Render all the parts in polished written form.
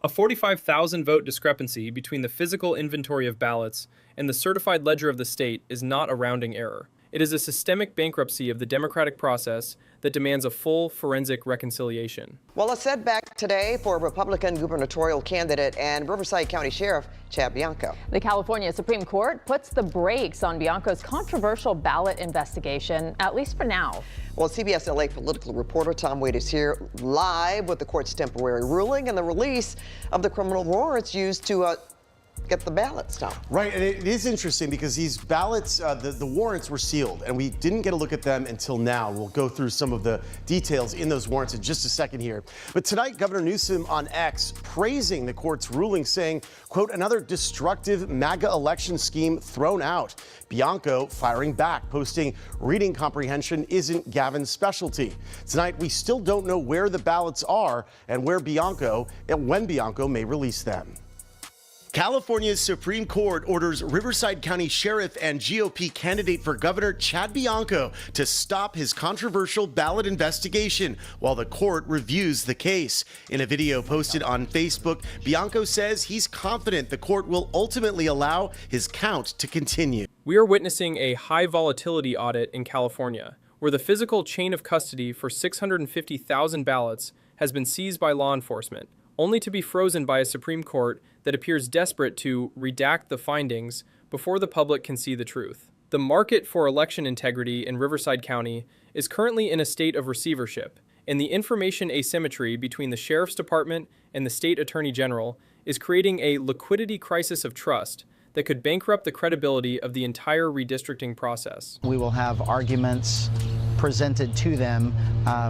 A 45,000 vote discrepancy between the physical inventory of ballots and the certified ledger of the state is not a rounding error. It is a systemic bankruptcy of the democratic process that demands a full forensic reconciliation. Well, a setback today for Republican gubernatorial candidate and Riverside County Sheriff Chad Bianco. The California Supreme Court puts the brakes on Bianco's controversial ballot investigation, at least for now. Well, CBS LA political reporter Tom Wade is here live with the court's temporary ruling and the release of the criminal warrants used to get the ballots done. Right, and it is interesting because these ballots, the warrants were sealed, and we didn't get a look at them until now. We'll go through some of the details in those warrants in just a second here. But tonight, Governor Newsom on X praising the court's ruling, saying, quote, another destructive MAGA election scheme thrown out. Bianco firing back, posting, reading comprehension isn't Gavin's specialty. Tonight, we still don't know where the ballots are and when Bianco may release them. California's Supreme Court orders Riverside County Sheriff and GOP candidate for governor Chad Bianco to stop his controversial ballot investigation while the court reviews the case. In a video posted on Facebook, Bianco says he's confident the court will ultimately allow his count to continue. We are witnessing a high volatility audit in California, where the physical chain of custody for 650,000 ballots has been seized by law enforcement, only to be frozen by a Supreme Court that appears desperate to redact the findings before the public can see the truth. The market for election integrity in Riverside County is currently in a state of receivership, and the information asymmetry between the Sheriff's Department and the State Attorney General is creating a liquidity crisis of trust that could bankrupt the credibility of the entire redistricting process. We will have arguments presented to them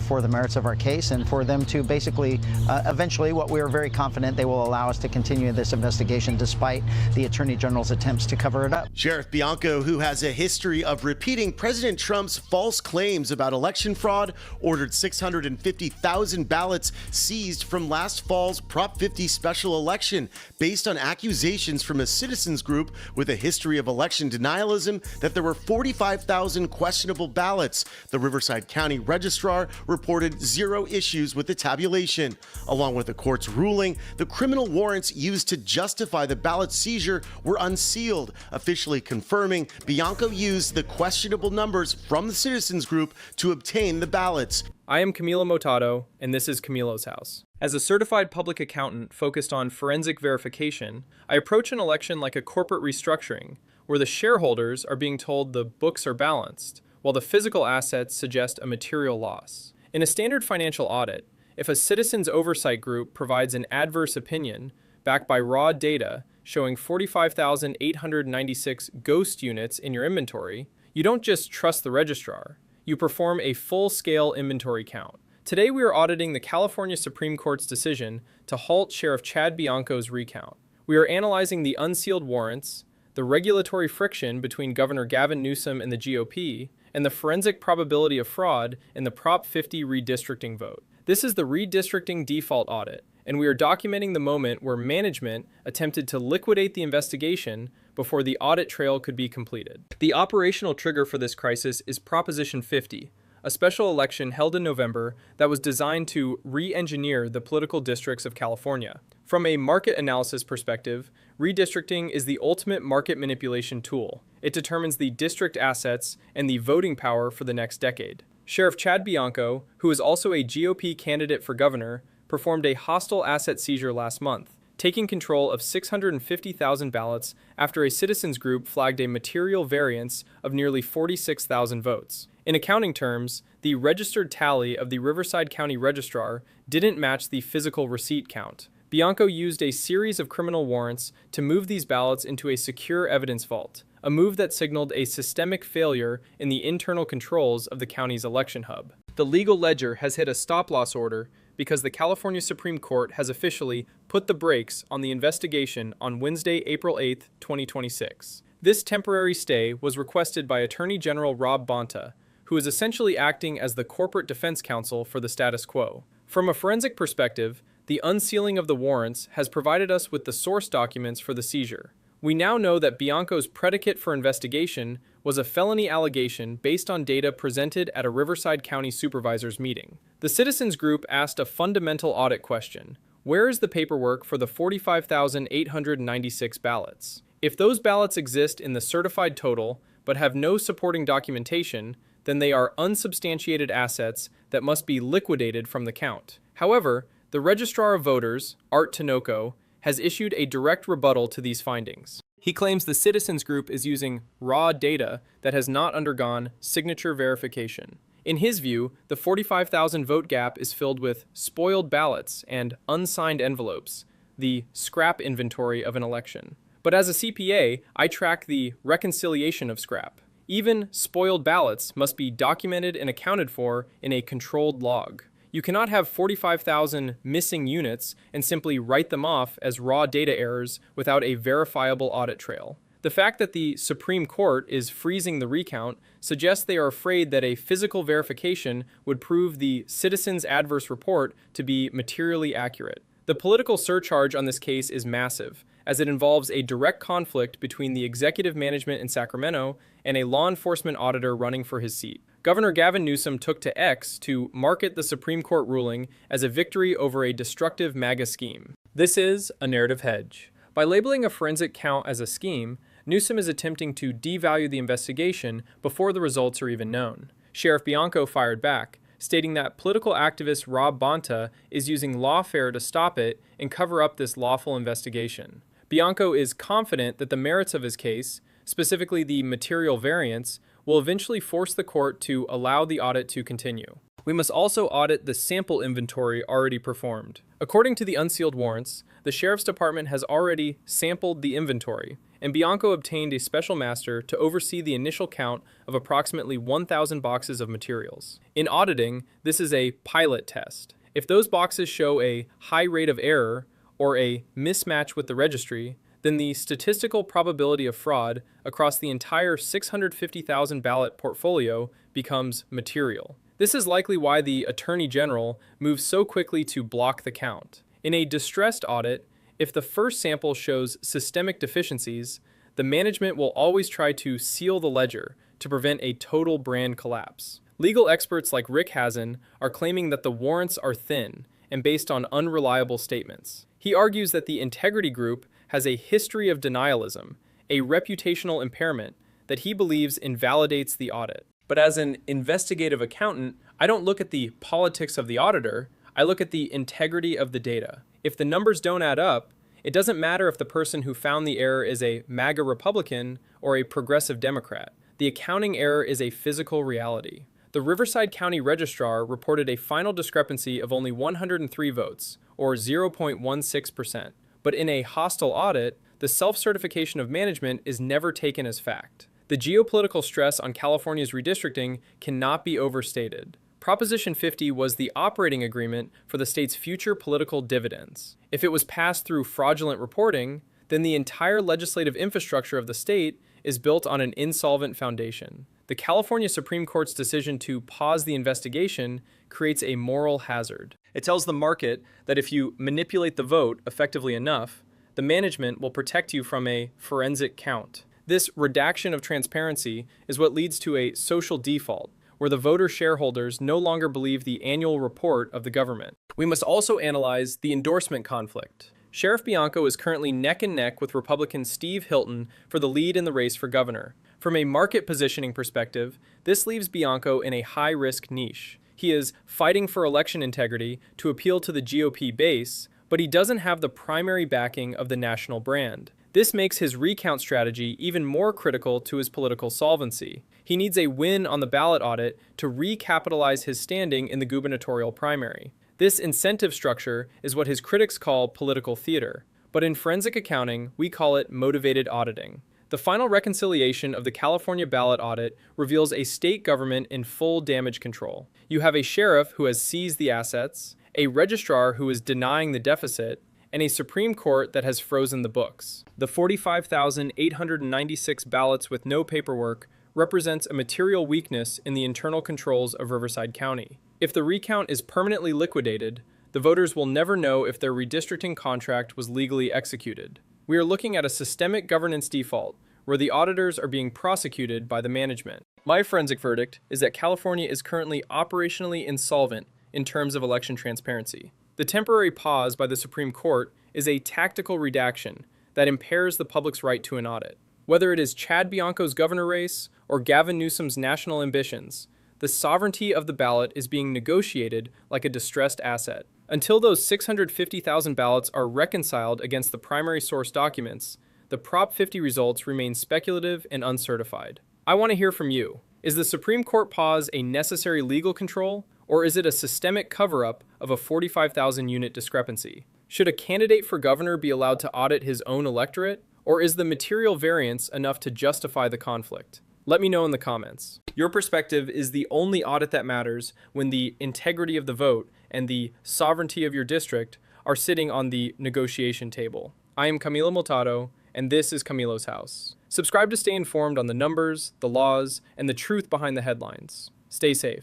for the merits of our case and for them to basically, eventually, what we are very confident they will allow us to continue this investigation despite the Attorney General's attempts to cover it up. Sheriff Bianco, who has a history of repeating President Trump's false claims about election fraud, ordered 650,000 ballots seized from last fall's Prop 50 special election based on accusations from a citizens group with a history of election denialism that there were 45,000 questionable ballots. The Riverside County Registrar reported 0 issues with the tabulation. Along with the court's ruling, the criminal warrants used to justify the ballot seizure were unsealed, officially confirming Bianco used the questionable numbers from the citizens group to obtain the ballots. I am Camilo Motado, and this is Camilo's House. As a certified public accountant focused on forensic verification, I approach an election like a corporate restructuring, where the shareholders are being told the books are balanced, while the physical assets suggest a material loss. In a standard financial audit, if a citizens oversight group provides an adverse opinion backed by raw data showing 45,896 ghost units in your inventory, you don't just trust the registrar, you perform a full-scale inventory count. Today we are auditing the California Supreme Court's decision to halt Sheriff Chad Bianco's recount. We are analyzing the unsealed warrants, the regulatory friction between Governor Gavin Newsom and the GOP, and the forensic probability of fraud in the Prop 50 redistricting vote. This is the redistricting default audit, and we are documenting the moment where management attempted to liquidate the investigation before the audit trail could be completed. The operational trigger for this crisis is Proposition 50, a special election held in November that was designed to re-engineer the political districts of California. From a market analysis perspective, redistricting is the ultimate market manipulation tool. It determines the district assets and the voting power for the next decade. Sheriff Chad Bianco, who is also a GOP candidate for governor, performed a hostile asset seizure last month, taking control of 650,000 ballots after a citizens group flagged a material variance of nearly 46,000 votes. In accounting terms, the registered tally of the Riverside County Registrar didn't match the physical receipt count. Bianco used a series of criminal warrants to move these ballots into a secure evidence vault, a move that signaled a systemic failure in the internal controls of the county's election hub. The legal ledger has hit a stop-loss order because the California Supreme Court has officially put the brakes on the investigation on Wednesday, April 8, 2026. This temporary stay was requested by Attorney General Rob Bonta, who is essentially acting as the corporate defense counsel for the status quo. From a forensic perspective, the unsealing of the warrants has provided us with the source documents for the seizure. We now know that Bianco's predicate for investigation was a felony allegation based on data presented at a Riverside County supervisor's meeting. The citizens group asked a fundamental audit question: Where is the paperwork for the 45,896 ballots? If those ballots exist in the certified total but have no supporting documentation, then they are unsubstantiated assets that must be liquidated from the count. However, the Registrar of Voters, Art Tinoco, has issued a direct rebuttal to these findings. He claims the citizens group is using raw data that has not undergone signature verification. In his view, the 45,000 vote gap is filled with spoiled ballots and unsigned envelopes, the scrap inventory of an election. But as a CPA, I track the reconciliation of scrap. Even spoiled ballots must be documented and accounted for in a controlled log. You cannot have 45,000 missing units and simply write them off as raw data errors without a verifiable audit trail. The fact that the Supreme Court is freezing the recount suggests they are afraid that a physical verification would prove the citizen's adverse report to be materially accurate. The political surcharge on this case is massive, as it involves a direct conflict between the executive management in Sacramento and a law enforcement auditor running for his seat. Governor Gavin Newsom took to X to market the Supreme Court ruling as a victory over a destructive MAGA scheme. This is a narrative hedge. By labeling a forensic count as a scheme, Newsom is attempting to devalue the investigation before the results are even known. Sheriff Bianco fired back, stating that political activist Rob Bonta is using lawfare to stop it and cover up this lawful investigation. Bianco is confident that the merits of his case, specifically the material variance, will eventually force the court to allow the audit to continue. We must also audit the sample inventory already performed. According to the unsealed warrants, the Sheriff's Department has already sampled the inventory, and Bianco obtained a special master to oversee the initial count of approximately 1,000 boxes of materials. In auditing, this is a pilot test. If those boxes show a high rate of error or a mismatch with the registry, then the statistical probability of fraud across the entire 650,000 ballot portfolio becomes material. This is likely why the Attorney General moves so quickly to block the count. In a distressed audit, if the first sample shows systemic deficiencies, the management will always try to seal the ledger to prevent a total brand collapse. Legal experts like Rick Hazen are claiming that the warrants are thin and based on unreliable statements. He argues that the Integrity Group has a history of denialism, a reputational impairment that he believes invalidates the audit. But as an investigative accountant, I don't look at the politics of the auditor, I look at the integrity of the data. If the numbers don't add up, it doesn't matter if the person who found the error is a MAGA Republican or a progressive Democrat. The accounting error is a physical reality. The Riverside County Registrar reported a final discrepancy of only 103 votes, or 0.16%. But in a hostile audit, the self-certification of management is never taken as fact. The geopolitical stress on California's redistricting cannot be overstated. Proposition 50 was the operating agreement for the state's future political dividends. If it was passed through fraudulent reporting, then the entire legislative infrastructure of the state is built on an insolvent foundation. The California Supreme Court's decision to pause the investigation creates a moral hazard. It tells the market that if you manipulate the vote effectively enough, the management will protect you from a forensic count. This redaction of transparency is what leads to a social default, where the voter shareholders no longer believe the annual report of the government. We must also analyze the endorsement conflict. Sheriff Bianco is currently neck and neck with Republican Steve Hilton for the lead in the race for governor. From a market positioning perspective, this leaves Bianco in a high-risk niche. He is fighting for election integrity to appeal to the GOP base, but he doesn't have the primary backing of the national brand. This makes his recount strategy even more critical to his political solvency. He needs a win on the ballot audit to recapitalize his standing in the gubernatorial primary. This incentive structure is what his critics call political theater, but in forensic accounting, we call it motivated auditing. The final reconciliation of the California ballot audit reveals a state government in full damage control. You have a sheriff who has seized the assets, a registrar who is denying the deficit, and a Supreme Court that has frozen the books. The 45,896 ballots with no paperwork represents a material weakness in the internal controls of Riverside County. If the recount is permanently liquidated, the voters will never know if their redistricting contract was legally executed. We are looking at a systemic governance default, where the auditors are being prosecuted by the management. My forensic verdict is that California is currently operationally insolvent in terms of election transparency. The temporary pause by the Supreme Court is a tactical redaction that impairs the public's right to an audit. Whether it is Chad Bianco's governor race or Gavin Newsom's national ambitions, the sovereignty of the ballot is being negotiated like a distressed asset. Until those 650,000 ballots are reconciled against the primary source documents, the Prop 50 results remain speculative and uncertified. I want to hear from you. Is the Supreme Court pause a necessary legal control, or is it a systemic cover-up of a 45,000-unit discrepancy? Should a candidate for governor be allowed to audit his own electorate, or is the material variance enough to justify the conflict? Let me know in the comments. Your perspective is the only audit that matters when the integrity of the vote and the sovereignty of your district are sitting on the negotiation table. I am Camilo Multado, and this is Camilo's House. Subscribe to stay informed on the numbers, the laws, and the truth behind the headlines. Stay safe.